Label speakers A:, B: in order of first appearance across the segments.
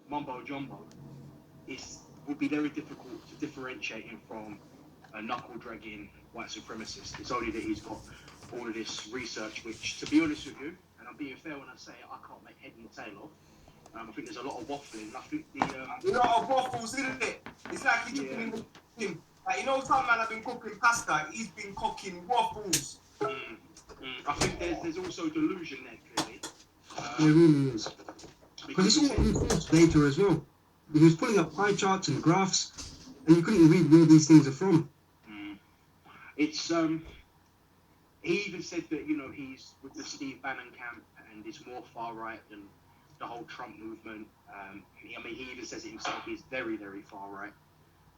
A: mumbo jumbo would be very difficult to differentiate him from a knuckle-dragging white supremacist. It's only that he's got all of this research, which, to be honest with you, and I'm being fair when I say it, I can't make head and tail of. I think there's a lot of waffling. I think
B: a lot of waffles, isn't it? It's like he's just been cooking. Like, you know, some man have been cooking pasta. He's been cooking waffles.
A: I think there's also delusion there, clearly.
C: There really is. Because it's all enforced data as well. He was pulling up pie charts and graphs, and you couldn't read where these things are from.
A: It's he even said that, you know, he's with the Steve Bannon camp and is more far right than the whole Trump movement. I mean, he even says it himself. He's very, very far right.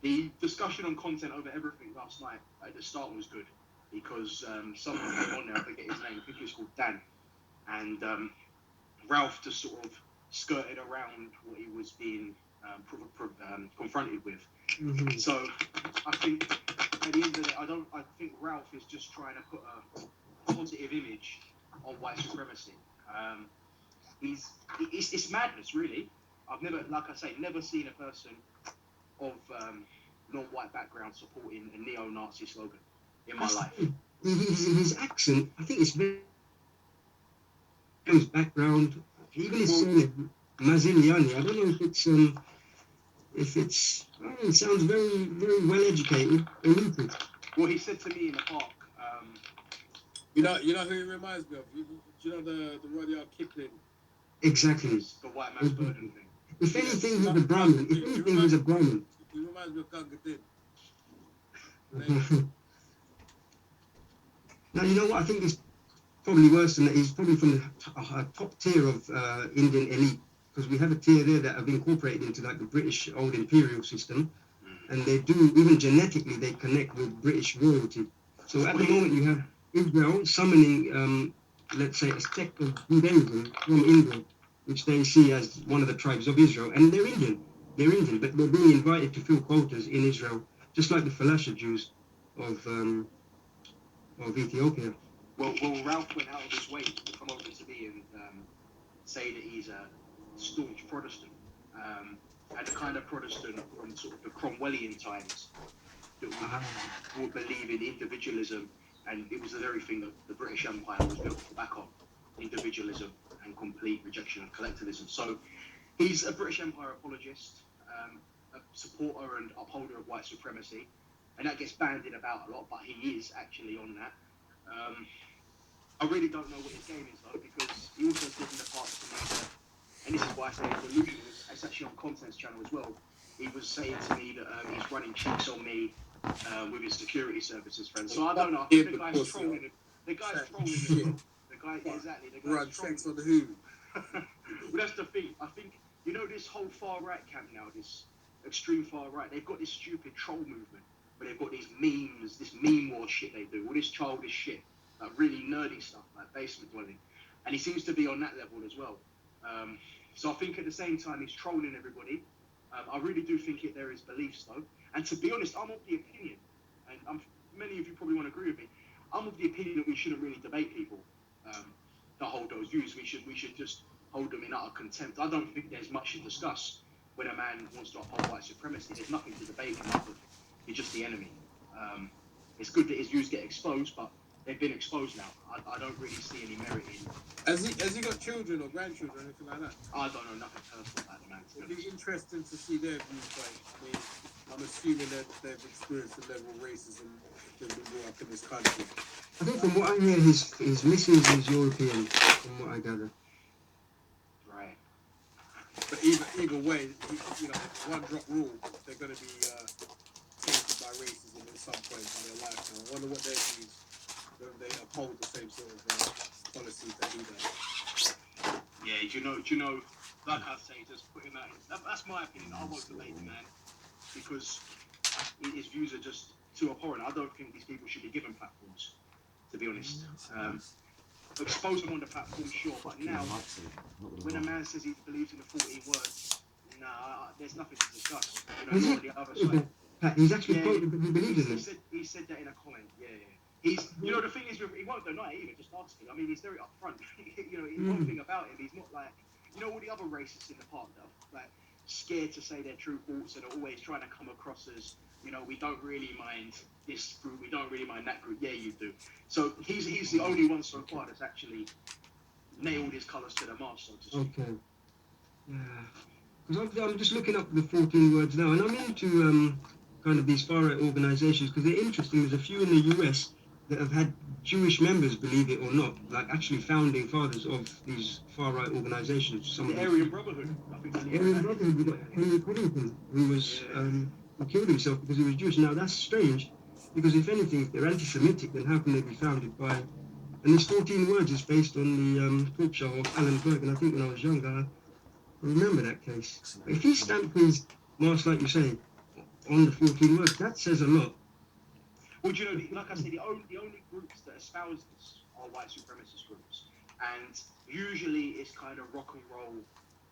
A: The discussion on content over everything last night at the start was good because someone came on there, I forget his name, I think it was called Dan, and Ralph just sort of skirted around what he was being confronted with.
C: Mm-hmm.
A: So I think at the end of the day, I think Ralph is just trying to put a positive image on white supremacy. It's madness, really. I've never, like I say, never seen a person of non-white background supporting a neo-Nazi slogan in my life.
C: His accent, I think it's very his background, even his surname, Mazziliani. I don't know if it's it sounds very, very well educated, elite.
A: Well, he said to me in the park,
D: you know who he reminds me of? Do you know the Rudyard Kipling?
C: Exactly.
A: The white man's burden thing.
C: If anything, he's a Brahmin. If anything, he's a Brahmin.
D: He reminds me of Gunga Din.
C: Now, you know what? I think it's probably worse than that. He's probably from the top tier of Indian elite, because we have a tier there that have incorporated into like the British old imperial system, and they do, even genetically, they connect with British royalty. So at the moment, you have Israel summoning, let's say, a sect of Judaism from India, which they see as one of the tribes of Israel, and they're Indian. They're Indian, but they're being invited to fill quotas in Israel, just like the Falasha Jews of Ethiopia.
A: Well, Ralph went out of his way to come over to me and say that he's a staunch Protestant, and the kind of Protestant from sort of the Cromwellian times that would believe in individualism, and it was the very thing that the British Empire was built back on, individualism and complete rejection of collectivism. So he's a British Empire apologist, a supporter and upholder of white supremacy, and that gets bandied about a lot, but he is actually on that. I really don't know what his game is, though, because he also said in the past to me that, and this is why I say it's delusional, it's actually on Content's channel as well, he was saying to me that he's running cheeks on me with his security services friends. So I don't know, I think the guy's trolling him. The guy's trolling him. The guy, exactly, the guy's
D: run sex on the who.
A: Well, that's the thing. I think, you know, this whole far-right camp now, this extreme far-right, they've got this stupid troll movement, where they've got these memes, this meme war shit they do, all this childish shit, like really nerdy stuff, like basement dwelling. And he seems to be on that level as well. So I think at the same time, he's trolling everybody. I really do think there is beliefs, though. And to be honest, I'm of the opinion, and many of you probably won't agree with me, I'm of the opinion that we shouldn't really debate people that hold those views. We should just hold them in utter contempt. I don't think there's much to discuss when a man wants to uphold white supremacy. There's nothing to debate him up with. He's just the enemy. It's good that his views get exposed, but they've been exposed now. I don't really see any merit in.
D: Has he got children or grandchildren or anything like that?
A: I don't know nothing personal about the man.
D: It'd be interesting to see their viewpoint. I mean, I'm assuming that they've experienced a level of racism they've been brought up in this country.
C: I think from what I hear, his missus is European, from what I gather.
A: Right.
D: But either way, you know, one drop rule, they're going to be tainted by racism at some point in their lifetime. I wonder what their views, whether they uphold the same sort of policies that he does.
A: Yeah, do you know, like I say, just putting that in, that's my opinion. I won't debate the man because his views are just too abhorrent. I don't think these people should be given platforms, to be honest. Expose them on the platform, sure, but now, when a man says he believes in the 14 words, there's nothing to discuss. You know, on the other side.
C: He's actually he believes in it.
A: He said that in a comment, yeah. He's, you know, the thing is, he won't deny it either, just ask him. I mean, he's very upfront. You know, one thing about him, he's not like, you know, all the other racists in the park, though. Like, scared to say their true thoughts and are always trying to come across as, you know, we don't really mind this group, we don't really mind that group. Yeah, you do. So he's the only one so far that's actually nailed his colours to the mast, so to speak.
C: Okay. Yeah. Because I'm just looking up the 14 words now, and I'm into kind of these far-right organisations because they're interesting. There's a few in the US that have had Jewish members, believe it or not, like actually founding fathers of these far-right organisations. Some
A: The Aryan Brotherhood. I think that's
C: Aryan Brotherhood, we got Henry Puddington, who was who killed himself because he was Jewish. Now that's strange, because if anything, if they're anti-Semitic, then how can they be founded by? And this 14 words is based on the talk show of Alan Berg, and I think when I was younger, I remember that case. But if he stamped his mask, like you say, on the 14 words, that says a lot.
A: Well, do you know, like I said, the only groups that espouse this are white supremacist groups. And usually it's kind of rock and roll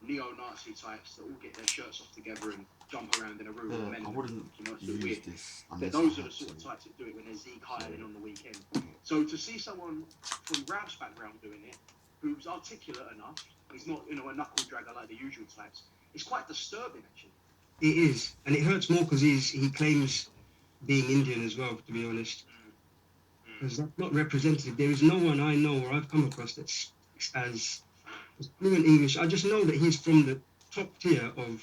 A: neo-Nazi types that all get their shirts off together and jump around in a room with men.
E: I wouldn't
A: you know, it's a bit weird.
E: this.
A: Those are the sort of types that do it when there's Zeke Highland on the weekend. So to see someone from Ralph's background doing it, who's articulate enough, he's not, you know, a knuckle dragger like the usual types, it's quite disturbing, actually.
C: It is, and it hurts more because he claims being Indian as well, to be honest. Because that's not representative. There is no one I know or I've come across that's as fluent English. I just know that he's from the top tier of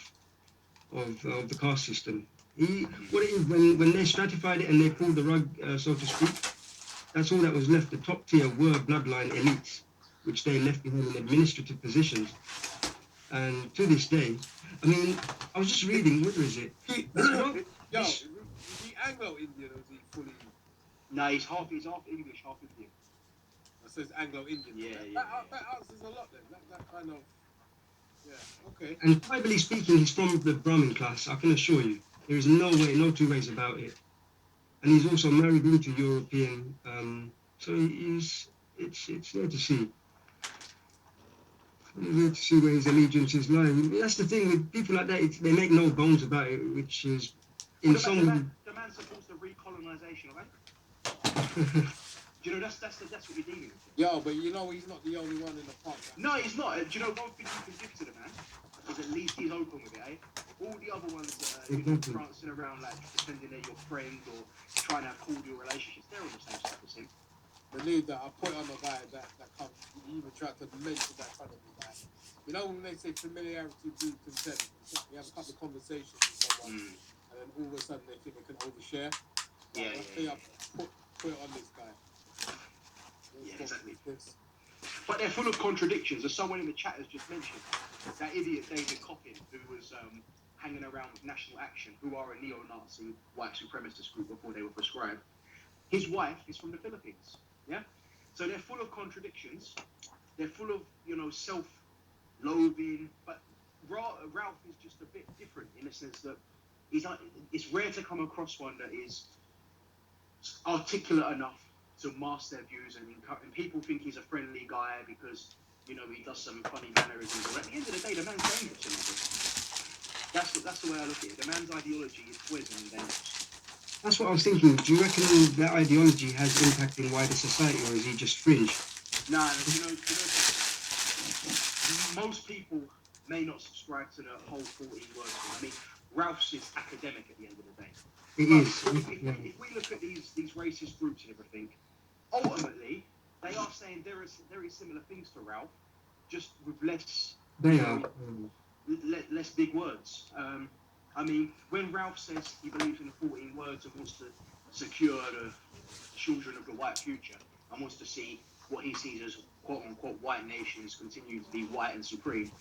C: the caste system. What it is, when they stratified it and they pulled the rug, so to speak, that's all that was left. The top tier were bloodline elites, which they left behind in administrative positions. And to this day, I mean, I was just reading, where is it?
D: Yo, is he Anglo-Indian or is he fully...
A: No, he's half English, half Indian.
D: It says Anglo-Indian.
A: Yeah,
D: That answers a lot then. That kind of... Yeah, okay.
C: And tribally speaking, he's from the Brahmin class, I can assure you. There is no way, no two ways about it. And he's also married into European, so it's there to see. Weird to see where his allegiances lie. That's the thing with people like that; they make no bones about it, which is in some.
A: The man supports the recolonisation of Africa. Do you know that's what you're dealing with?
D: Yo, but you know he's not the only one in the park.
A: No, he's not. Do you know one thing you can give to the man is at least he's open with it, eh? All the other ones that are prancing around like pretending they're your friend or trying to have cordial relationships, they're on the same side as him.
D: Believe that I put on a guy that comes, he even tried to mention that front of me. Like, you know when they say familiarity breeds contempt, you have a couple of conversations with someone, and then all of a sudden they think they can overshare. I put it on this guy.
A: Yeah, exactly. But they're full of contradictions. As someone in the chat has just mentioned, that idiot David Coffin, who was hanging around with National Action, who are a neo-Nazi white supremacist group before they were proscribed. His wife is from the Philippines. Yeah, so they're full of contradictions. They're full of, you know, self-loathing. But Ralph is just a bit different in the sense that it's rare to come across one that is articulate enough to mask their views, and people think he's a friendly guy because, you know, he does some funny mannerisms. But at the end of the day, the man's dangerous. That's the way I look at it. The man's ideology is poison and dangerous.
C: That's what I was thinking. Do you reckon that ideology has impact in wider society, or is he just fringe?
A: Nah, you know, most people may not subscribe to the whole 14 words. I mean, Ralph's is academic at the end of the day.
C: It is.
A: If we look at these racist groups and everything, ultimately, they are saying very similar things to Ralph, just with less...
C: They are.
A: Less big words. I mean, when Ralph says he believes in the 14 words and wants to secure the children of the white future and wants to see what he sees as quote-unquote white nations continue to be white and supreme,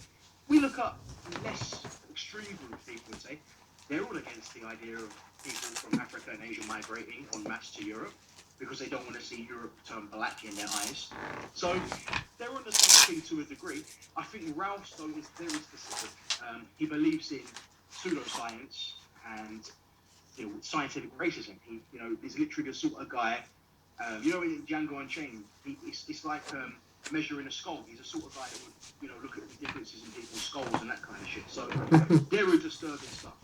A: we look up less extreme groups, people would say. They're all against the idea of people from Africa and Asia migrating en masse to Europe because they don't want to see Europe turn black in their eyes. So they're on the same thing to a degree. I think Ralph's, though, is very specific. He believes in pseudoscience and, you know, scientific racism. He, you know, is literally the sort of guy, you know, in Django Unchained, it's like measuring a skull. He's the sort of guy that would, you know, look at the differences in people's skulls and that kind of shit. So they're disturbing stuff.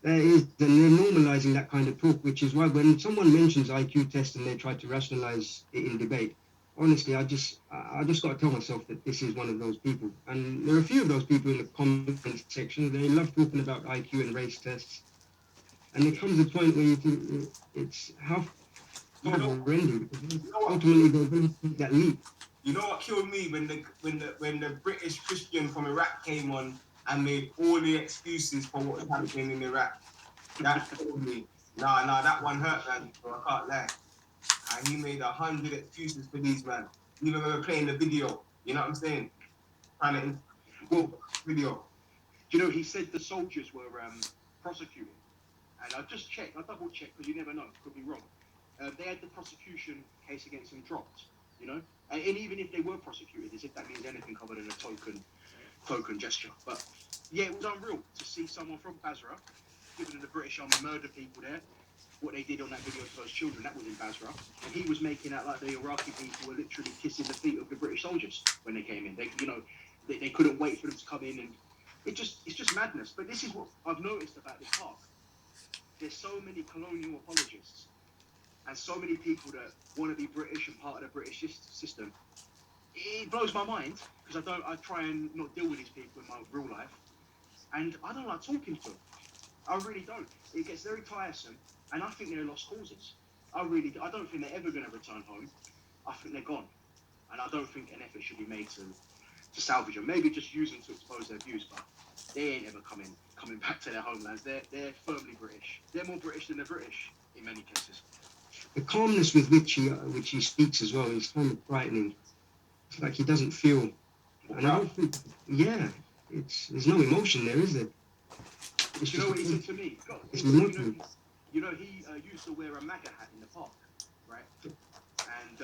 C: And they're normalizing that kind of talk, which is why when someone mentions IQ test and they try to rationalize it in debate, honestly, I just got to tell myself that this is one of those people. And there are a few of those people in the comment section. They love talking about IQ and race tests. And there comes a point where you think it's how
B: You
C: far
B: know,
C: we're ending, because
B: you know what?
C: ultimately they're going to take that leap.
B: You know what killed me when the British Christian from Iraq came on and made all the excuses for what was happening in Iraq. That killed me. Nah, that one hurt, man. So I can't lie. And he made 100 excuses for these, man. Even when we're playing the video, you know what I'm saying? Trying to
A: Well,
B: video.
A: you know, he said the soldiers were prosecuted, and I just checked, I double checked because you never know, could be wrong. They had the prosecution case against him dropped, you know, and even if they were prosecuted, as if that means anything other than a token gesture. But yeah, it was unreal to see someone from Basra, given the British Army murder people there. What they did on that video to those children, that was in Basra, and he was making out like the Iraqi people were literally kissing the feet of the British soldiers when they came in. They, you know, they couldn't wait for them to come in, and it's just madness. But this is what I've noticed about this park. There's so many colonial apologists and so many people that want to be British and part of the British system. It blows my mind because I try and not deal with these people in my real life, and I don't like talking to them. I really don't. It gets very tiresome, and I think they're lost causes. I don't think they're ever going to return home. I think they're gone, and I don't think an effort should be made to salvage them. Maybe just use them to expose their views, but they ain't ever coming back to their homelands. They're firmly British. They're more British than the British in many cases.
C: The calmness with which he speaks as well is kind of frightening. It's like he doesn't feel. And I don't think, yeah, there's no emotion there, is there? It's
A: You know what he said to me? God,
C: it's
A: he
C: monotonous.
A: he used to wear a MAGA hat in the park, right? And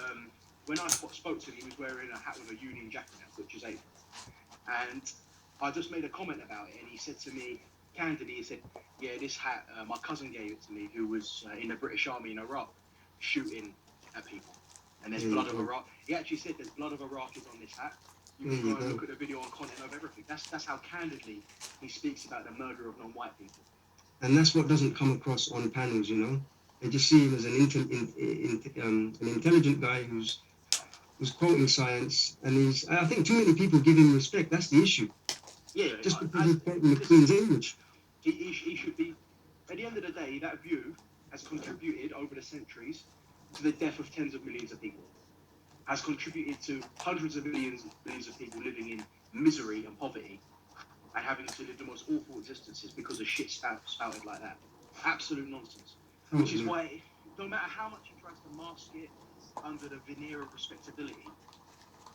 A: when I spoke to him, he was wearing a hat with a Union Jack on it, which is April. And I just made a comment about it, and he said to me, candidly, he said, yeah, this hat, my cousin gave it to me, who was in the British Army in Iraq, shooting at people. And there's blood of Iraq. He actually said there's blood of Iraqis on this hat. You can go and look at the video on Content of everything. That's how candidly he speaks about the murder of non-white people.
C: And that's what doesn't come across on panels, you know. They just see him as an intelligent guy who's quoting science, and I think too many people give him respect. That's the issue.
A: Yeah,
C: just because he's quoting the Queen's English.
A: He should be. At the end of the day, that view has contributed over the centuries to the death of tens of millions of people. Has contributed to hundreds of millions of people living in misery and poverty and having to live the most awful existences because of shit spouted like that. Absolute nonsense. Which is why, no matter how much he tries to mask it under the veneer of respectability,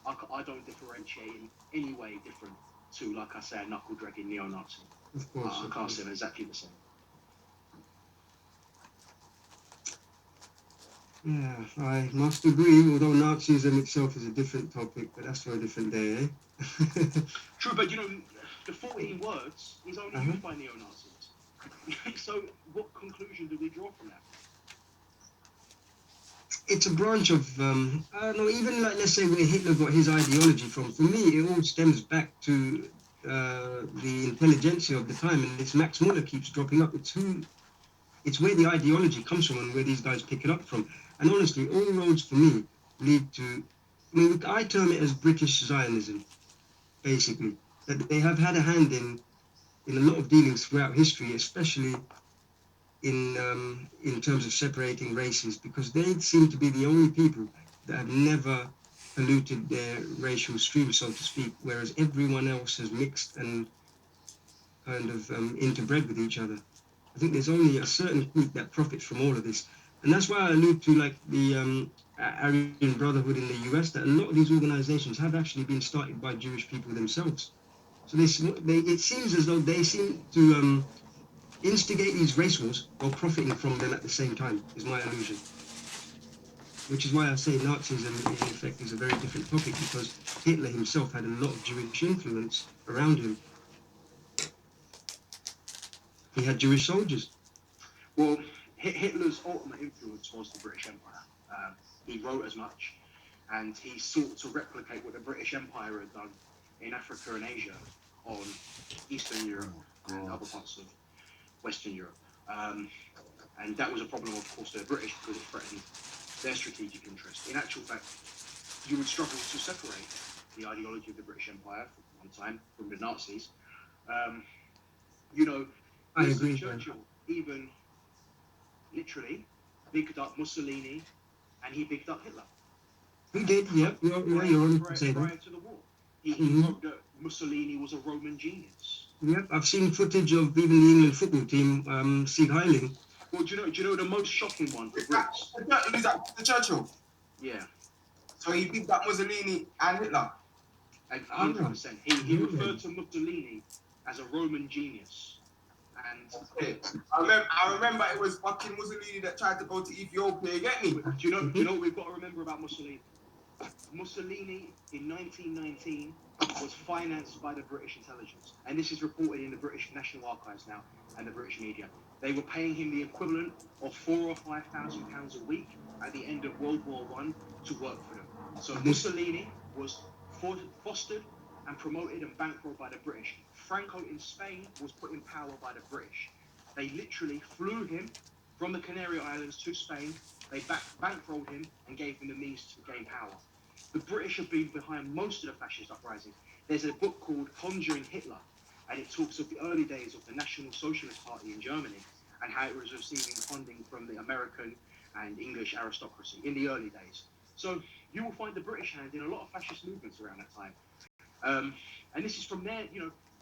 A: I don't differentiate in any way different to, like I say, a knuckle-dragging neo-Nazi.
C: Of course.
A: I can't say them exactly the same.
C: Yeah, I must agree, although Nazism itself is a different topic, but that's for a different day, eh?
A: True, but you know, the 14 words is only used by neo-Nazis. So what conclusion do we draw from that?
C: It's a branch of, I don't know, even like, let's say where Hitler got his ideology from. For me, it all stems back to the intelligentsia of the time, and this Max Muller keeps dropping up. It's where the ideology comes from and where these guys pick it up from. And honestly, all roads for me lead to, I term it as British Zionism, basically. That they have had a hand in a lot of dealings throughout history, especially in terms of separating races, because they seem to be the only people that have never polluted their racial stream, so to speak, whereas everyone else has mixed and kind of interbred with each other. I think there's only a certain group that profits from all of this. And that's why I allude to like the Aryan Brotherhood in the US, that a lot of these organizations have actually been started by Jewish people themselves. So it seems as though they seem to instigate these race wars while profiting from them at the same time, is my illusion. Which is why I say Nazism, in effect, is a very different topic, because Hitler himself had a lot of Jewish influence around him. He had Jewish soldiers.
A: Well, Hitler's ultimate influence was the British Empire. He wrote as much, and he sought to replicate what the British Empire had done in Africa and Asia on Eastern Europe and other parts of Western Europe. And that was a problem, of course, to the British, because it threatened their strategic interest. In actual fact, you would struggle to separate the ideology of the British Empire for one time from the Nazis. You know,
C: I
A: Winston
C: agree.
A: Churchill even literally bigged up Mussolini, and he bigged up Hitler.
C: He did, yeah. You're on to say
A: Prior
C: that.
A: to the war, he wrote that Mussolini was a Roman genius.
C: Yep, I've seen footage of even the England football team, Sieg Heiling.
A: Well, do you know the most shocking one for Brits?
B: Is that the Churchill?
A: Yeah,
B: So he picked up Mussolini and Hitler.
A: 100%. He referred to Mussolini as a Roman genius. And
B: Okay. I remember it was fucking Mussolini that tried to go to Ethiopia. You get me?
A: do you know what we've got to remember about Mussolini? Mussolini in 1919 was financed by the British intelligence, and this is reported in the British National Archives now and the British media. They were paying him the equivalent of £4,000 or £5,000 a week at the end of World War I to work for them. So Mussolini was fostered and promoted and bankrolled by the British. Franco in Spain was put in power by the British. They literally flew him from the Canary Islands to Spain. They bankrolled him and gave him the means to gain power. The British have been behind most of the fascist uprisings. There's a book called Conjuring Hitler, and it talks of the early days of the National Socialist Party in Germany and how it was receiving funding from the American and English aristocracy in the early days. So you will find the British hand in a lot of fascist movements around that time. And this is from their,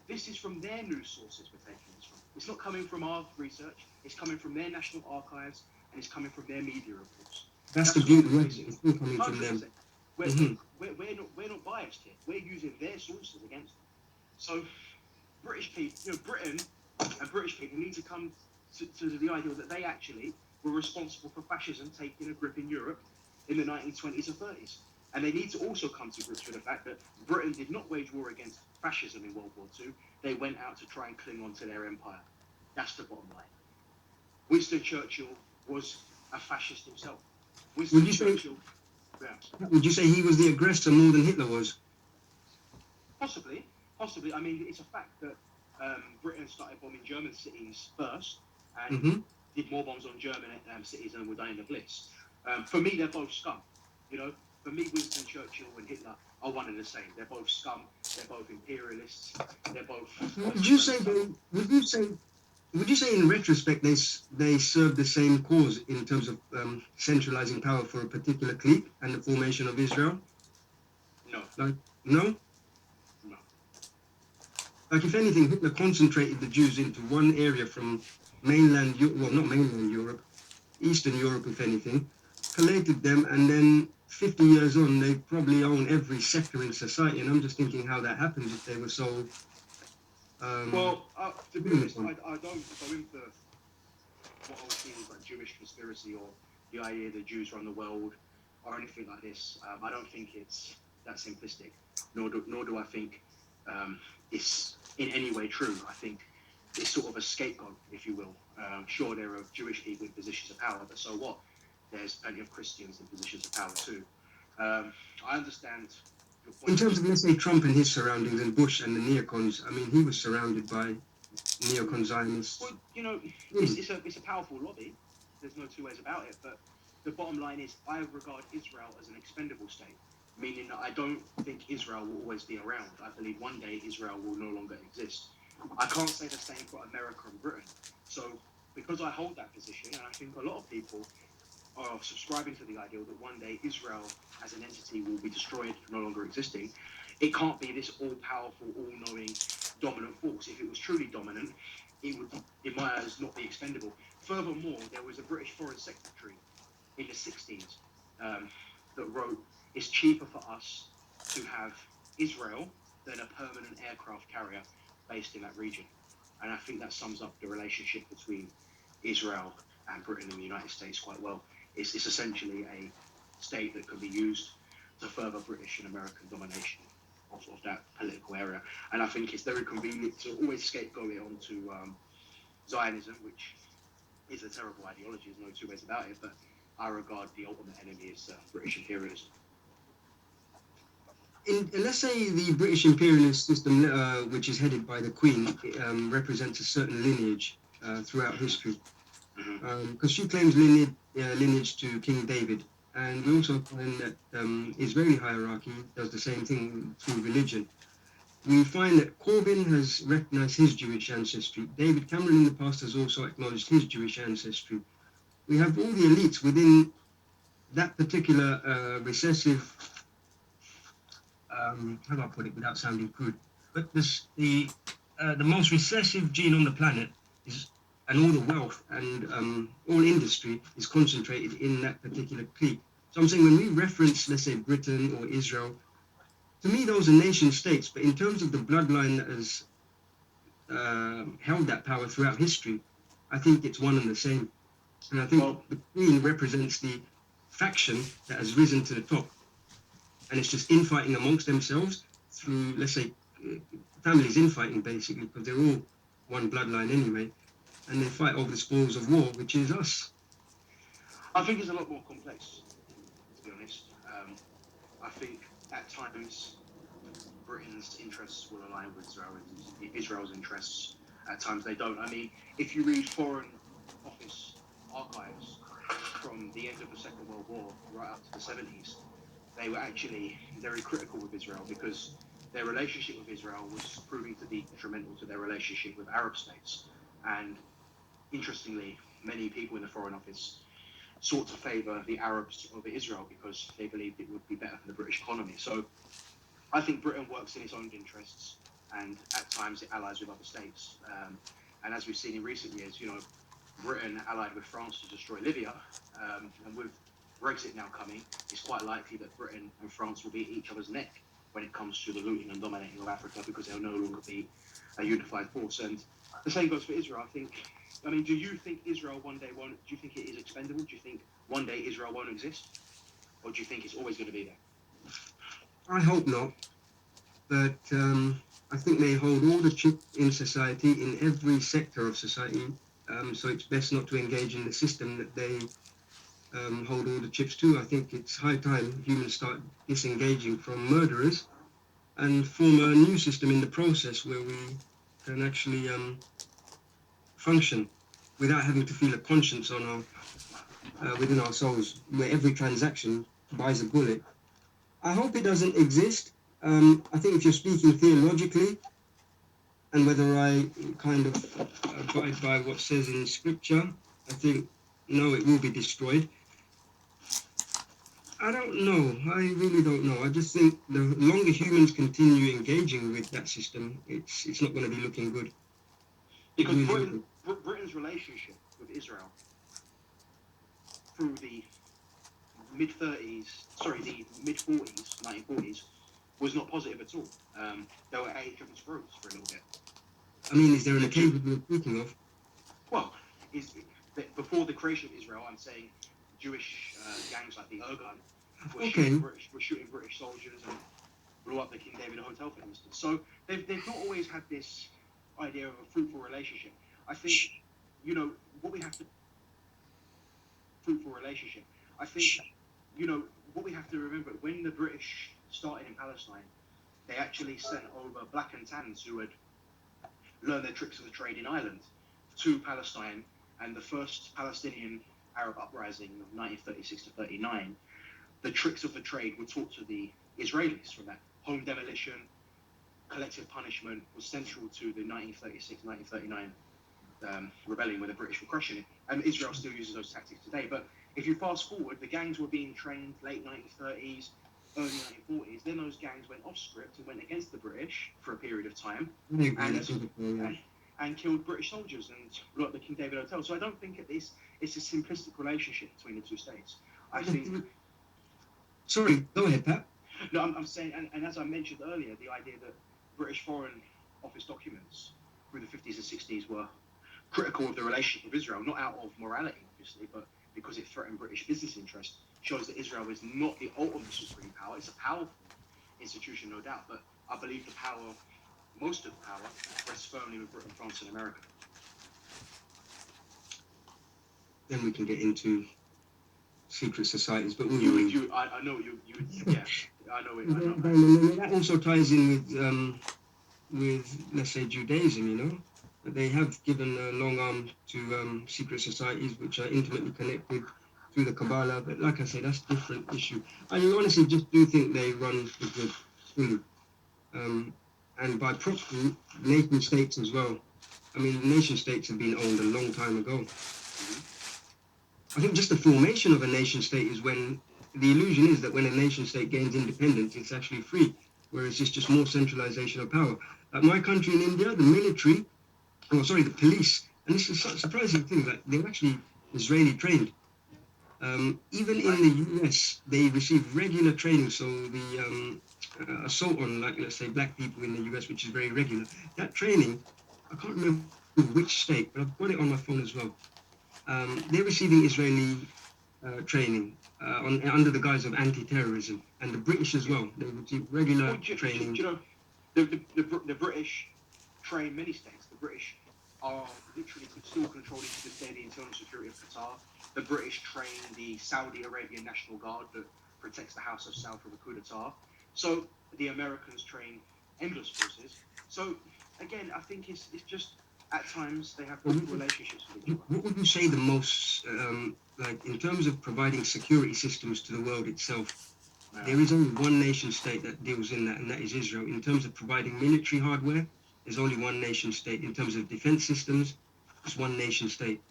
A: this is from their news sources we're taking this from. It's not coming from our research. It's coming from their national archives, and it's coming from their media reports.
C: That's the beauty, it's still coming from them.
A: We're not biased here. We're using their sources against them. So British people, Britain and British people need to come to the idea that they actually were responsible for fascism taking a grip in Europe in the 1920s and 30s. And they need to also come to grips with the fact that Britain did not wage war against fascism in World War II. They went out to try and cling on to their empire. That's the bottom line. Winston Churchill was a fascist himself. Would
C: you say he was the aggressor more than Hitler was?
A: Possibly. I mean, it's a fact that Britain started bombing German cities first and did more bombs on German cities than were done in the Blitz. For me, they're both scum. For me, Winston Churchill and Hitler are one and the same. They're both scum. They're both imperialists. They're both.
C: Would you say in retrospect they served the same cause in terms of centralizing power for a particular clique and the formation of Israel?
A: No.
C: No?
A: No.
C: Like, if anything, Hitler concentrated the Jews into one area from mainland Europe, well, not mainland Europe, Eastern Europe, if anything, collated them, and then 50 years on, they probably own every sector in society. And I'm just thinking how that happens if they were so...
A: to be honest, I don't go into what I would see as like Jewish conspiracy or the idea that Jews run the world or anything like this. I don't think it's that simplistic, nor do I think it's in any way true. I think it's sort of a scapegoat, if you will. Sure, there are Jewish people in positions of power, but so what? There's plenty of Christians in positions of power too. I understand.
C: In terms of, let's say, Trump and his surroundings and Bush and the neocons, I mean, he was surrounded by neocon Zionists.
A: Well, it's a powerful lobby. There's no two ways about it. But the bottom line is I regard Israel as an expendable state, meaning that I don't think Israel will always be around. I believe one day Israel will no longer exist. I can't say the same for America and Britain. So because I hold that position, and I think a lot of people are subscribing to the ideal that one day Israel as an entity will be destroyed, no longer existing, it can't be this all-powerful, all-knowing, dominant force. If it was truly dominant, it would, in my eyes, not be expendable. Furthermore, there was a British Foreign Secretary in the 60s that wrote, it's cheaper for us to have Israel than a permanent aircraft carrier based in that region. And I think that sums up the relationship between Israel and Britain and the United States quite well. It's essentially a state that can be used to further British and American domination of that political area. And I think it's very convenient to always scapegoat it onto Zionism, which is a terrible ideology, there's no two ways about it, but I regard the ultimate enemy as British imperialism.
C: Let's say the British imperialist system, which is headed by the Queen, represents a certain lineage throughout history. Because she claims lineage to King David, And we also find that Israeli hierarchy does the same thing through religion. We find that Corbyn has recognized his Jewish ancestry. David Cameron in the past has also acknowledged his Jewish ancestry. We have all the elites within that particular recessive, how do I put it without sounding crude? But the most recessive gene on the planet is, and all the wealth and all industry is concentrated in that particular clique. So I'm saying when we reference, let's say, Britain or Israel, to me, those are nation states, but in terms of the bloodline that has held that power throughout history, I think it's one and the same. And I think the Queen represents the faction that has risen to the top. And it's just infighting amongst themselves through, let's say, families infighting, basically, because they're all one bloodline anyway. And they fight over the spoils of war, which is us.
A: I think it's a lot more complex, to be honest. I think at times Britain's interests will align with Israel's interests. At times they don't. I mean, if you read Foreign Office archives from the end of the Second World War right up to the 70s, they were actually very critical with Israel because their relationship with Israel was proving to be detrimental to their relationship with Arab states. And interestingly, many people in the Foreign Office sought to favour the Arabs over Israel because they believed it would be better for the British economy. So I think Britain works in its own interests, and at times it allies with other states. And as we've seen in recent years, Britain allied with France to destroy Libya, and with Brexit now coming, it's quite likely that Britain and France will be at each other's neck when it comes to the looting and dominating of Africa because they'll no longer be a unified force. And the same goes for Israel, I think. I mean, do you think Israel one day won't? Do you think it is expendable? Do you think one day Israel won't exist, or do you think it's always going to be there?
C: I hope not, but I think they hold all the chips in society, in every sector of society. So it's best not to engage in the system that they hold all the chips to. I think it's high time humans start disengaging from murderers and form a new system in the process where we can actually function without having to feel a conscience on our within our souls, where every transaction buys a bullet. I hope it doesn't exist. I think if you're speaking theologically, and whether I kind of abide by what says in Scripture, I think, no, it will be destroyed. I don't know. I really don't know. I just think the longer humans continue engaging with that system, it's not going to be looking good.
A: Because Britain's relationship with Israel through the mid-40s, 1940s, was not positive at all. They were at each other's throats for a little bit.
C: I mean, is there an occasion we're speaking of?
A: Well, before the creation of Israel, I'm saying Jewish gangs like the Irgun were shooting British soldiers and blew up the King David Hotel, for instance. So they've not always had this idea of a fruitful relationship. I think, what we have to... Fruitful relationship. I think, what we have to remember, when the British started in Palestine, they actually sent over black and tans who had learned their tricks of the trade in Ireland to Palestine, and the first Palestinian Arab uprising of 1936 to 39, the tricks of the trade were taught to the Israelis. From that, home demolition, collective punishment was central to the 1936-1939 rebellion where the British were crushing it. And Israel still uses those tactics today. But if you fast forward, the gangs were being trained late 1930s, early 1940s. Then those gangs went off script and went against the British for a period of time and killed British soldiers and blew up the King David Hotel. So I don't think it's a simplistic relationship between the two states. I think...
C: Sorry, go ahead, Pat.
A: No, I'm saying, and as I mentioned earlier, the idea that British Foreign Office documents through the 50s and 60s were critical of the relationship with Israel, not out of morality, obviously, but because it threatened British business interests, shows that Israel is not the ultimate supreme power. It's a powerful institution, no doubt, but I believe most of the power rests firmly with Britain, France, and America.
C: Then we can get into secret societies, but
A: I know you. Yeah, I know it.
C: That also ties in with let's say Judaism. They have given a long arm to secret societies which are intimately connected through the Kabbalah, but like I say, that's a different issue. I honestly just do think they run for good, fully. And by proxy, nation states as well. I mean, nation states have been owned a long time ago. I think just the formation of a nation state is when the illusion is that when a nation state gains independence, it's actually free, whereas it's just more centralization of power. Like my country in India, the military, the police, and this is such a surprising thing, that they're actually Israeli trained. Even in the US, they receive regular training. So the assault on, like, let's say, black people in the US, which is very regular, that training, I can't remember which state, but I've got it on my phone as well. They're receiving Israeli training under the guise of anti-terrorism, and the British as well. They receive regular training.
A: You know, the British train many states. The British are literally still controlling to this day the internal security of Qatar. The British train the Saudi Arabian National Guard that protects the House of Saud from a coup d'etat. So the Americans train endless forces. So again, I think it's just at times they have good relationships with each other.
C: What would you say the most, like in terms of providing security systems to the world itself? There is only one nation state that deals in that, and that is Israel. In terms of providing military hardware, there's only one nation state. In terms of defense systems, it's one nation state.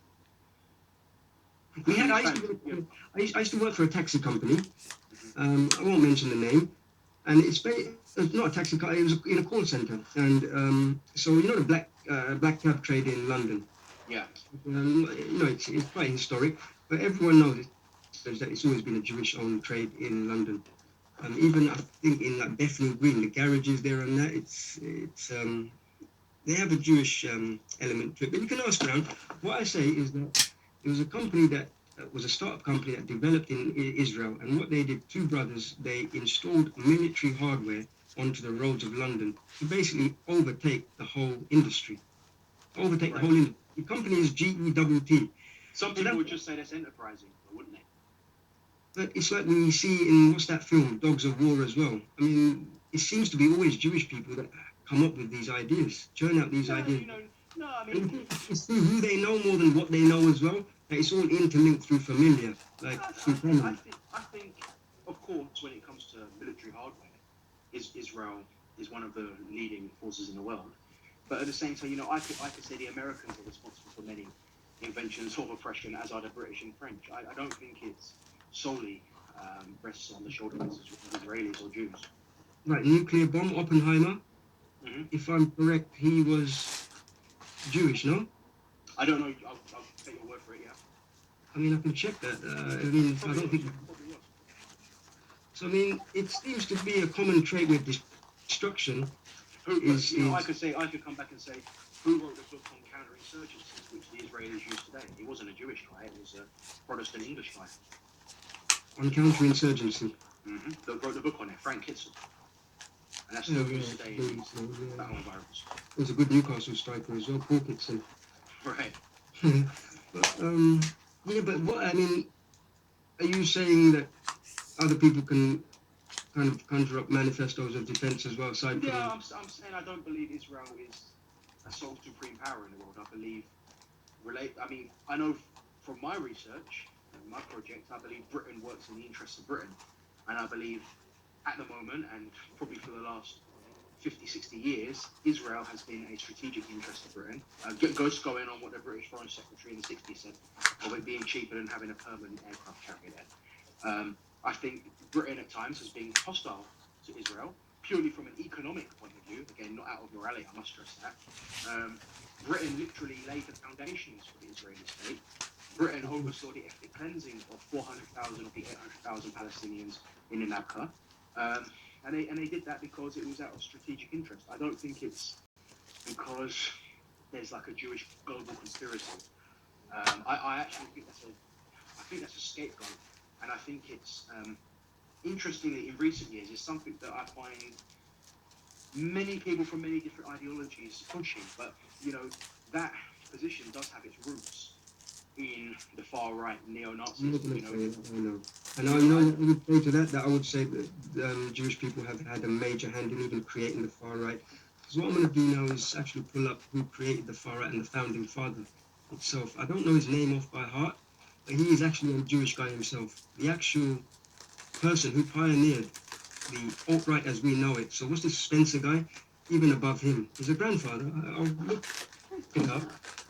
C: I used to work for a taxi company. I won't mention the name. And it's not a taxi car, it was in a call center. And so, you know, the black cab trade in London.
A: Yeah.
C: It's quite historic, but everyone knows that it's always been a Jewish-owned trade in London. Even I think in like Bethnal Green, the garages there and that, it's they have a Jewish element to it. But you can ask around. What I say is that it was a company that was a startup company that developed in Israel, and what they did, two brothers, they installed military hardware onto the roads of London to basically overtake the whole industry. The whole industry. The company is GEWT.
A: Some people would just say that's enterprising, wouldn't they?
C: But it's like when you see in, what's that film, Dogs of War as well. I mean, it seems to be always Jewish people that come up with these ideas, churn out these ideas.
A: I mean,
C: it's through who they know more than what they know as well. It's all interlinked through familiar, like through family.
A: I think, of course, when it comes to military hardware, Israel is one of the leading forces in the world. But at the same time, I could say the Americans are responsible for many inventions of oppression, as are the British and French. I don't think it's solely rests on the shoulders of Israelis or Jews.
C: Right, nuclear bomb, Oppenheimer. Mm-hmm. If I'm correct, he was Jewish, no?
A: I don't know. I'll take your word for it, yeah.
C: I mean, I can check that. I don't think... So, I mean, it seems to be a common trait with destruction.
A: I could come back and say, who wrote the book on counterinsurgencies, which the Israelis use today? He wasn't a Jewish guy, it was a Protestant English guy.
C: On counterinsurgency?
A: Mm-hmm. That wrote the book on it, Frank Kitzel. And that's still used today in battle environments.
C: He was a good Newcastle striker as well, Paul Kitzel.
A: Right.
C: But what, I mean, are you saying that other people can kind of conjure up manifestos of defense as well? Aside from...
A: I'm saying I don't believe Israel is a sole supreme power in the world. I know from my research and my project, I believe Britain works in the interests of Britain. And I believe at the moment, and probably for the last 50, 60 years, Israel has been a strategic interest of Britain. Going on what the British Foreign Secretary in the 60s said, of it being cheaper than having a permanent aircraft carrier there. I think Britain at times has been hostile to Israel, purely from an economic point of view. Again, not out of morality, I must stress that. Britain literally laid the foundations for the Israeli state. Britain oversaw the ethnic cleansing of 400,000 of the 800,000 Palestinians in the Nakba. And they did that because it was out of strategic interest. I don't think it's because there's like a Jewish global conspiracy. I actually think that's a scapegoat. And I think it's, interestingly, in recent years, is something that I find many people from many different ideologies pushing. But, that position does have its roots in the far-right neo-Nazis.
C: And I know what you would say to that I would say that Jewish people have had a major hand in even creating the far-right. Because what I'm going to do now is actually pull up who created the far-right and the founding father itself. I don't know his name off by heart, but he is actually a Jewish guy himself. The actual person who pioneered the alt-right as we know it. So what's this Spencer guy? Even above him, he's a grandfather. I'll look it up.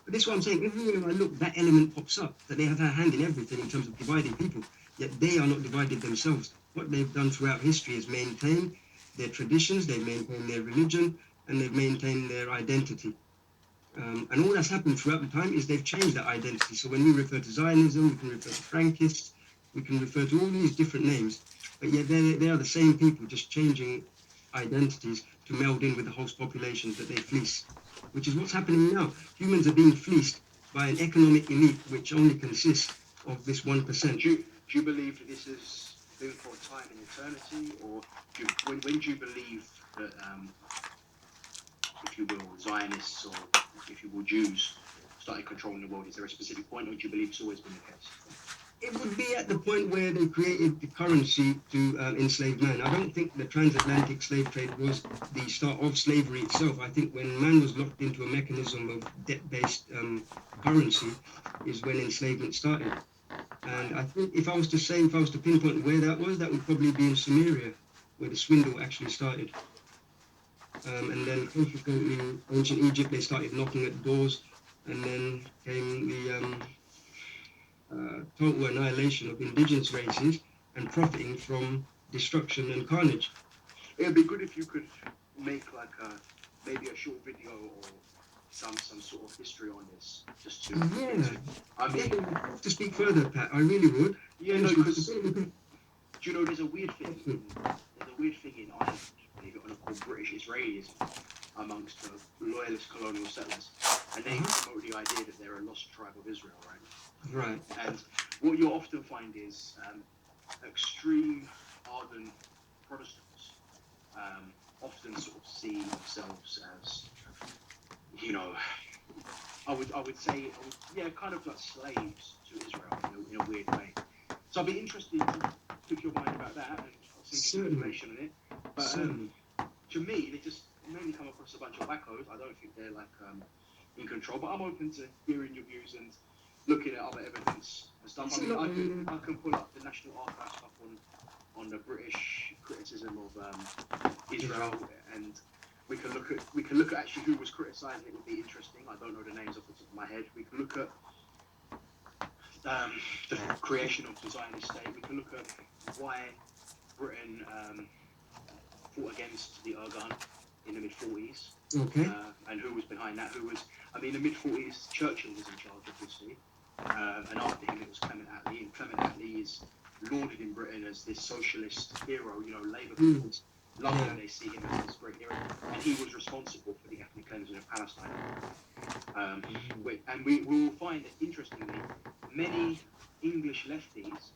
C: But this is what I'm saying. Everywhere I look, that element pops up, that they have a hand in everything in terms of dividing people, yet they are not divided themselves. What they've done throughout history is maintain their traditions, they've maintained their religion, and they've maintained their identity. And all that's happened throughout the time is they've changed that identity. So when we refer to Zionism, we can refer to Frankists, we can refer to all these different names, but yet they are the same people, just changing identities to meld in with the host populations that they fleece, which is what's happening now. Humans are being fleeced by an economic elite which only consists of this 1%.
A: Do you believe that this has been for a time in eternity, or when do you believe that, if you will, Zionists, or if you will, Jews started controlling the world? Is there a specific point, or do you believe it's always been the case?
C: It would be at the point where they created the currency to enslave man. I don't think the transatlantic slave trade was the start of slavery itself. I think when man was locked into a mechanism of debt-based currency is when enslavement started. And I think if I was to pinpoint where that was, that would probably be in Sumeria, where the swindle actually started. And then consequently, in ancient Egypt, they started knocking at doors, and then came the total annihilation of indigenous races and profiting from destruction and carnage.
A: It would be good if you could make like maybe a short video or some sort of history on this, just to.
C: Yeah.
A: I mean,
C: To speak further, Pat, I really would.
A: yeah, no, because do you know there's a weird thing. There's a weird thing in Ireland, believe it or not, called British Israelism amongst the loyalist colonial settlers, and they promote the idea that they're a lost tribe of Israel, right?
C: Right.
A: And what you'll often find is extreme, ardent Protestants often sort of see themselves as, you know, I would say, kind of like slaves to Israel in a weird way. So I'd be interested to pick your mind about that, and I'll send you some information on it. But to me, they just mainly come across a bunch of wackos. I don't think they're like in control, but I'm open to hearing your views and looking at other evidence and stuff. I mean, I can pull up the National Archive stuff on the British criticism of Israel, and we can look at actually who was criticising it. Would be interesting. I don't know the names off the top of my head. We can look at the creation of the Zionist state. We can look at why Britain fought against the Irgun in the mid-40s.
C: Okay.
A: And who was behind that? In the mid-40s, Churchill was in charge, obviously. And after him, it was Clement Attlee. And Clement Attlee is lauded in Britain as this socialist hero. You know, Labour people love him. They see him as this great hero. And he was responsible for the ethnic cleansing of Palestine. And we will find that, interestingly, many English lefties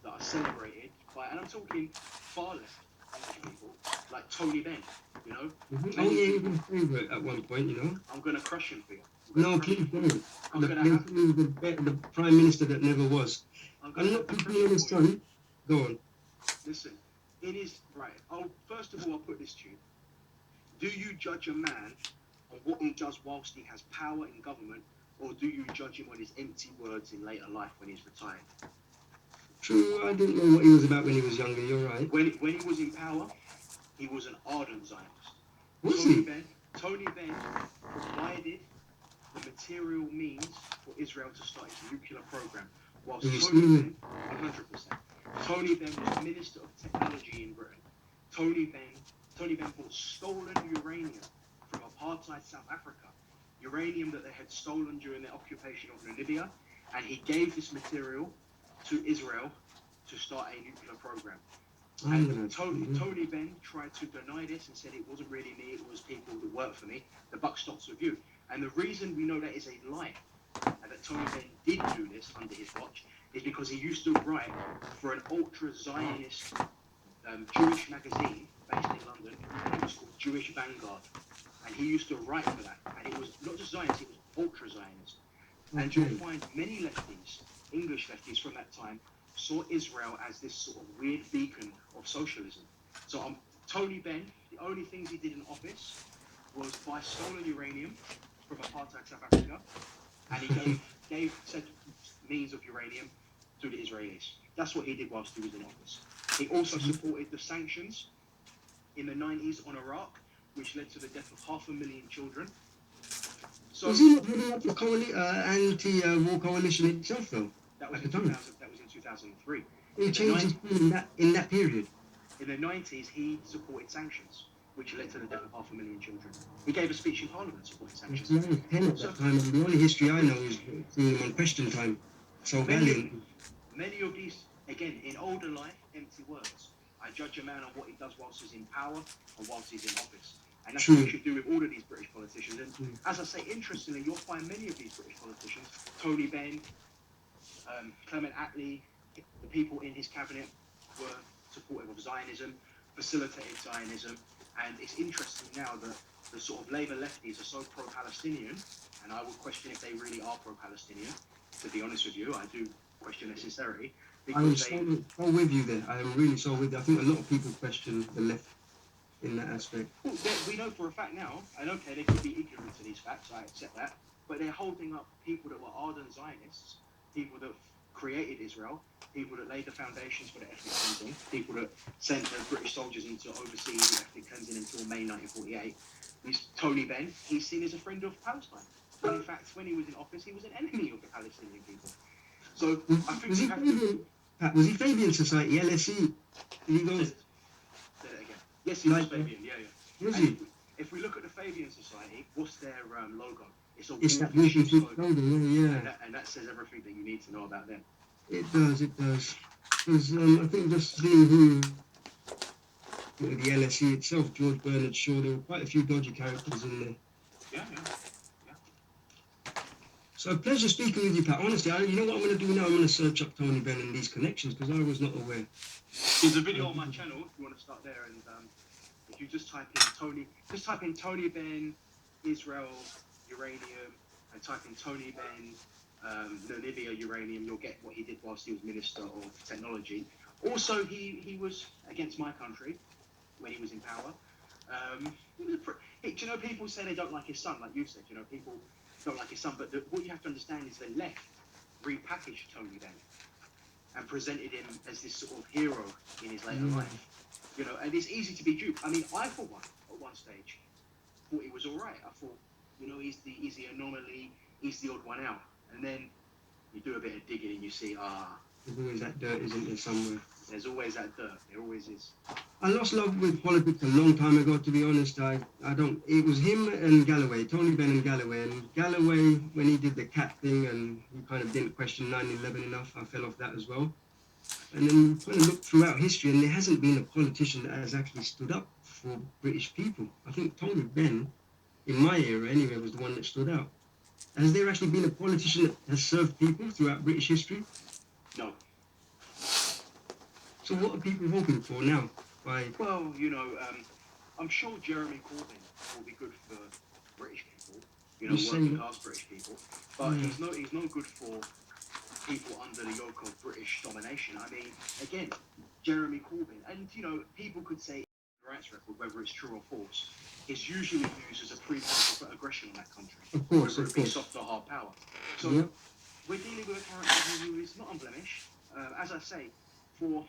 A: that are celebrated by, and I'm talking far left English people, like Tony Benn, you know?
C: Oh, yeah, he was a favourite at one point, you know?
A: I'm going to crush him for you.
C: No, please don't. The Prime Minister that never was. I'm not picking on his son. Go on.
A: Listen, it is, right, first of all, I'll put this to you. Do you judge a man on what he does whilst he has power in government, or do you judge him on his empty words in later life when he's retired?
C: True, I didn't know what he was about when he was younger, you're right.
A: When he was in power, he was an ardent Zionist.
C: Was he?
A: Tony Benn provided the material means for Israel to start its nuclear program, whilst Tony Benn, 100%. Tony Benn was Minister of Technology in Britain. Tony Benn bought stolen uranium from apartheid South Africa, uranium that they had stolen during their occupation of Namibia, and he gave this material to Israel to start a nuclear program. And Tony Benn tried to deny this and said it wasn't really me, it was people that worked for me. The buck stops with you. And the reason we know that is a lie, and that Tony Benn did do this under his watch, is because he used to write for an ultra-Zionist Jewish magazine based in London, and it was called Jewish Vanguard. And he used to write for that. And it was not just Zionist, it was ultra-Zionist. And you'll find many lefties, English lefties from that time, saw Israel as this sort of weird beacon of socialism. So Tony Benn, the only things he did in office was buy stolen uranium from apartheid South Africa, and he said means of uranium to the Israelis. That's what he did whilst he was in office. He also supported the sanctions in the 90s on Iraq, which led to the death of 500,000 children. So
C: Was he not heading up the anti-war coalition itself, though?
A: that was
C: at
A: in
C: the time?
A: 2000. That was in 2003.
C: He changed his tune in that period.
A: In the 90s, he supported sanctions, which led to the death of 500,000 children. He gave a speech in Parliament supporting sanctions.
C: He was 10 at that time, and the only history I know is seeing him on Question Time. So valiant.
A: Many of these, again, in older life, empty words. I judge a man on what he does whilst he's in power and whilst he's in office. And that's
C: True.
A: what you should do with all of these British politicians. And as I say, interestingly, you'll find many of these British politicians, Tony Benn, Clement Attlee, the people in his cabinet were supportive of Zionism, facilitated Zionism. And it's interesting now that the sort of Labour lefties are so pro-Palestinian, and I would question if they really are pro-Palestinian. To be honest with you, I do question their sincerity.
C: I'm so with you there. I am really so with you. I think a lot of people question the left in that aspect.
A: Well, we know for a fact now, and okay, they could be ignorant to these facts, I accept that, but they're holding up people that were ardent Zionists, people that created Israel, people that laid the foundations for the ethnic cleansing, people that sent the British soldiers into overseas ethnic cleansing until May 1948. Tony Benn, he's seen as a friend of Palestine. When in fact, when he was in office, he was an enemy of the Palestinian people. So I think you have to...
C: Was he Fabian Society, LSE? Did he go?
A: Say that again. Yes, he was Fabian, yeah.
C: Was
A: And
C: he?
A: if we look at the Fabian Society, what's their logo?
C: It's that
A: walking
C: walking
A: ship's
C: ship
A: logo.
C: logo, yeah.
A: And that says everything that you need to know about them.
C: It does. Because I think just seeing who the LSE itself, George Bernard Shaw, there were quite a few dodgy characters in there.
A: Yeah.
C: So pleasure speaking with you, Pat. Honestly, you know what I'm going to do now? I'm going to search up Tony Benn and these connections because I was not aware.
A: There's a video on my channel if you want to start there, and if you just type in Tony Benn, Israel, uranium, and type in Tony Benn, Namibia, uranium, you'll get what he did whilst he was Minister of Technology. Also, he was against my country when he was in power. Do you know, people say they don't like his son, like you said, you know, people don't like his son, but what you have to understand is the left repackaged Tony Benn and presented him as this sort of hero in his later life. You know, and it's easy to be duped. I mean, I, for one, at one stage, thought he was all right. I thought, you know, he's the anomaly, he's the odd one out. And then you do a bit of digging and you see,
C: There's always that dirt, isn't there, somewhere?
A: there's always that dirt. There always is.
C: I lost love with politics a long time ago, to be honest. I don't... It was him and Galloway, Tony Benn and Galloway. And Galloway, when he did the cat thing and he kind of didn't question 9/11 enough, I fell off that as well. And then you kind of look throughout history and there hasn't been a politician that has actually stood up for British people. I think Tony Benn, in my era anyway, was the one that stood out. Has there actually been a politician that has served people throughout British history?
A: No.
C: So what are people hoping for now?
A: Well, you know, I'm sure Jeremy Corbyn will be good for British people, you know, working class British people, but he's no good for people under the yoke of British domination. I mean, again, Jeremy Corbyn, and you know, people could say rights record, whether it's true or false, is usually used as a pretext for aggression on that country.
C: Of course,
A: whether
C: of
A: it be
C: course.
A: soft or hard power. So we're dealing with a character who is not unblemished. As I say, for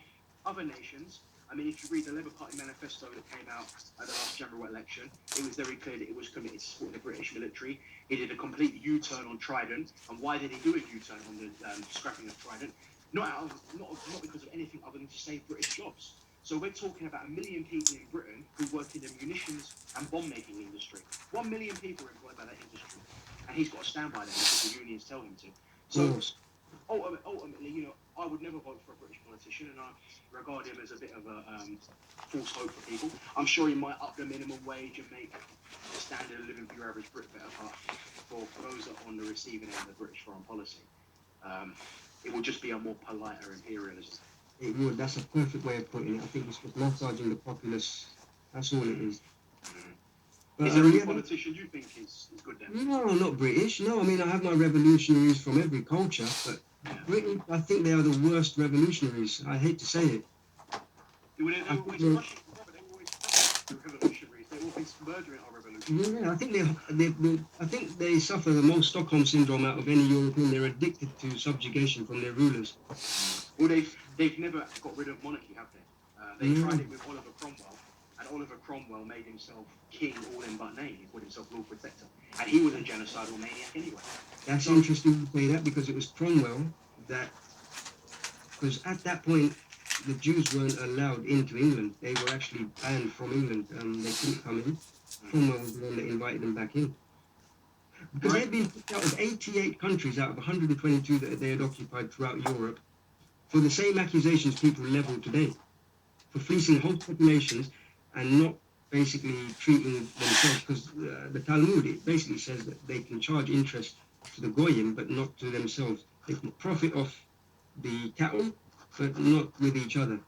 A: other nations, I mean, if you read the Labour Party manifesto that came out at the last general election, it was very clear that it was committed to supporting the British military. He did a complete U-turn on Trident. And why did he do a U-turn on the scrapping of Trident? Not because of anything other than to save British jobs. So we're talking about 1 million people in Britain who work in the munitions and bomb-making industry. 1 million people are employed by that industry. And he's got to stand by them because the unions tell him to. So ultimately, you know, I would never vote for a British politician, and I regard him as a bit of a false hope for people. I'm sure he might up the minimum wage and make the standard of living for your average Brit better, but for those that are on the receiving end of the British foreign policy, it would just be a more politer imperialism.
C: It would. That's a perfect way of putting it. I think it's just massaging the populace. That's all it is. But,
A: is there any politician you think is good then?
C: No, not British. No, I mean, I have my revolutionaries from every culture, but Britain, I think they are the worst revolutionaries. I hate to say it.
A: They were always Russian, Robert, they were always Russian revolutionaries. They will be started murdering our revolution.
C: Yeah, I think they suffer the most Stockholm syndrome out of any European. They're addicted to subjugation from their rulers.
A: Well, they've never got rid of monarchy, have they? They tried it with Oliver Cromwell, and Oliver Cromwell made himself king all in but name. He called himself Lord Protector, and he was a genocidal maniac anyway.
C: That's interesting to say that, because it was Cromwell that, because at that point the Jews weren't allowed into England. They were actually banned from England. They couldn't come in. Cromwell was the one that invited them back in. Because they'd been kicked out of 88 countries out of 122 that they had occupied throughout Europe for the same accusations people level today, for fleecing whole populations and not basically treating themselves, because the Talmud, it basically says that they can charge interest to the Goyim, but not to themselves. They can profit off the cattle, but not with each other.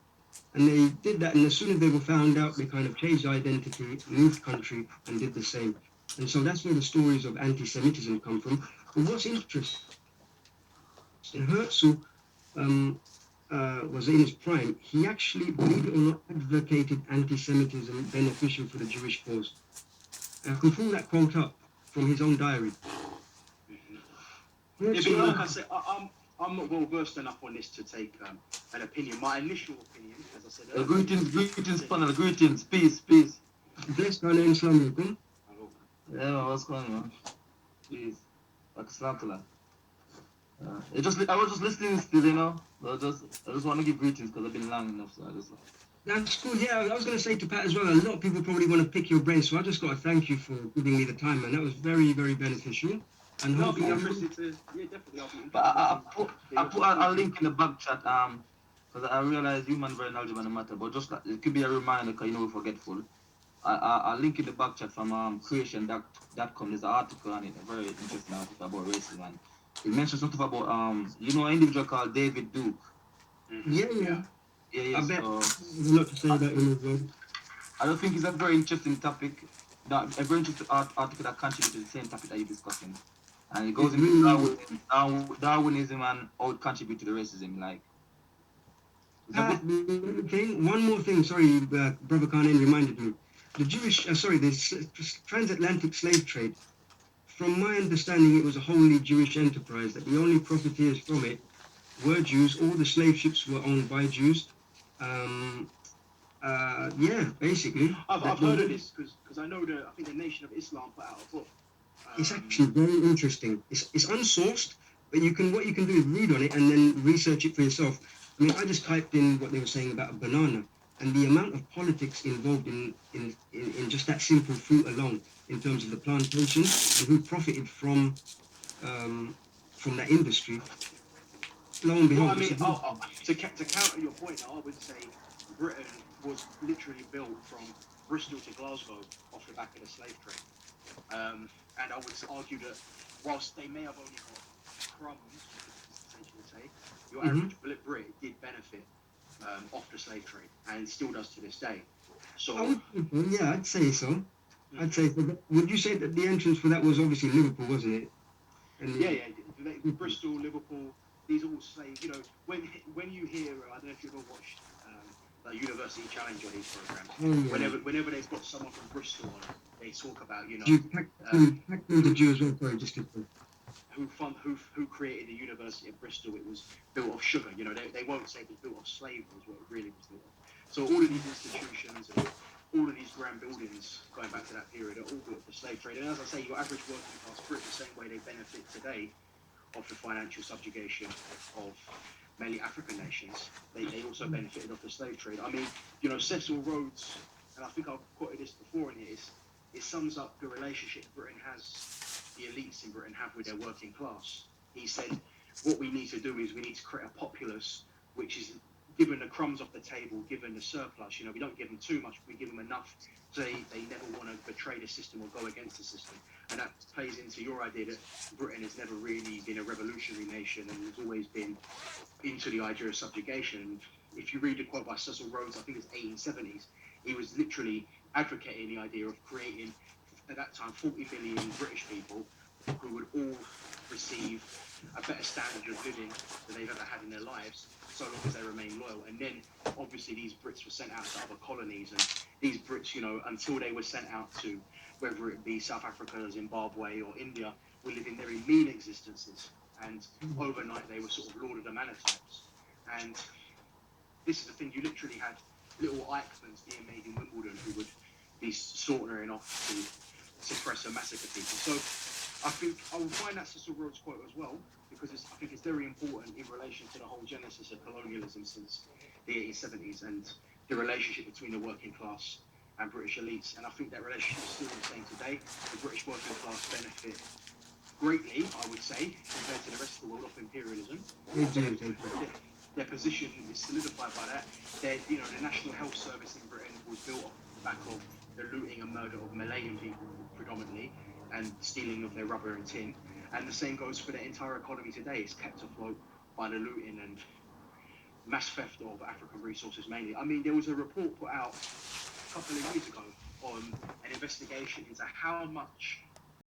C: And they did that, and as soon as they were found out, they kind of changed identity, moved country, and did the same. And so that's where the stories of anti-Semitism come from. But what's interesting, Herzl was in his prime. He actually, believe it or not, advocated anti-Semitism beneficial for the Jewish cause. I can pull that quote up from his own diary.
A: Yeah, but like I said, I'm not well versed enough on this to take an opinion. My initial opinion, as I said earlier,
E: Greetings, panel. Greetings. Peace.
C: Bless God and Islam.
E: Yeah, what's going on? Peace. Pakistan. I was just listening still, you know. I just want to give greetings because I've been long enough, so I just.
C: That's cool. Yeah, I was going to say to Pat as well, a lot of people probably want to pick your brain, so I just got to thank you for giving me the time, man. That was very, very beneficial. And
A: I'll be
C: hopefully,
A: interested to, yeah, definitely. I'll be interested.
E: But I put a link in the back chat, because I realize human brain algebra no matter, but just it could be a reminder because you know we're forgetful. I link in the back chat from creation.com. There's an article on it, a very interesting article about racism, and it mentions something about you know, an individual called David Duke.
C: Yeah.
E: Yeah.
C: I bet
E: So,
C: there's a lot to say about him as well.
E: I don't think it's a very interesting topic. A very interesting article that contributes to the same topic that you're discussing. And it goes into Darwinism and how it contributes to the racism. Like,
C: One more thing, sorry, Brother Khanen reminded me. The transatlantic slave trade, from my understanding, it was a wholly Jewish enterprise, that the only profiteers from it were Jews. All the slave ships were owned by Jews. Basically.
A: I've heard of this because I know I think the Nation of Islam put out a book.
C: It's actually very interesting. It's unsourced, but what you can do is read on it and then research it for yourself. I mean, I just typed in what they were saying about a banana, and the amount of politics involved in just that simple fruit alone, in terms of the plantation and who profited from that industry. Lo and behold,
A: Well, I mean, to counter your point, I would say Britain was literally built from Bristol to Glasgow off the back of the slave trade. And I would argue that whilst they may have only got crumbs, essentially say, your average Brit did benefit off the slave trade, and still does to this day. So
C: yeah, I'd say so. I'd say so. Would you say that the entrance for that was obviously Liverpool, wasn't it? And
A: Bristol, Liverpool, these are all slave. You know, when you hear, I don't know if you've ever watched the University Challenge on these programs. Whenever they've got someone from Bristol on, they talk about, you know,
C: the Jews as well, just
A: who created the University of Bristol. It was built off sugar. You know, they won't say it was built off slavery, is what it really was built off. So all of these institutions and all of these grand buildings going back to that period are all built for slave trade. And as I say, your average working class Brit, the same way they benefit today off the financial subjugation of mainly African nations, they also benefited off the slave trade. I mean, you know, Cecil Rhodes, and I think I've quoted this before in here, it sums up the relationship Britain has, the elites in Britain have with their working class. He said, what we need to do is we need to create a populace which is given the crumbs off the table, given the surplus. You know, we don't give them too much, we give them enough so they never want to betray the system or go against the system. And that plays into your idea that Britain has never really been a revolutionary nation and has always been into the idea of subjugation. If you read the quote by Cecil Rhodes, I think it's 1870s, he was literally advocating the idea of creating, at that time, 40 million British people who would all receive a better standard of living than they've ever had in their lives, so long as they remain loyal. And then, obviously, these Brits were sent out to other colonies, and these Brits, you know, until they were sent out to, whether it be South Africa, Zimbabwe, or India, were living very mean existences. And overnight, they were sort of Lord of the Manor types. And this is the thing, you literally had little Eichmanns being made in Wimbledon who would be sauntering off to suppress and massacre people. So I think I will find that Cecil Rhodes quote as well, because I think it's very important in relation to the whole genesis of colonialism since the 1870s and the relationship between the working class and British elites. And I think that relationship is still the same today. The British working class benefit greatly, I would say, compared to the rest of the world, of imperialism. Their position is solidified by that. You know, the National Health Service in Britain was built off the back of the looting and murder of Malayan people predominantly, and stealing of their rubber and tin. And the same goes for the entire economy today. It's kept afloat by the looting and mass theft of African resources mainly. I mean, there was a report put out a couple of years ago on an investigation into how much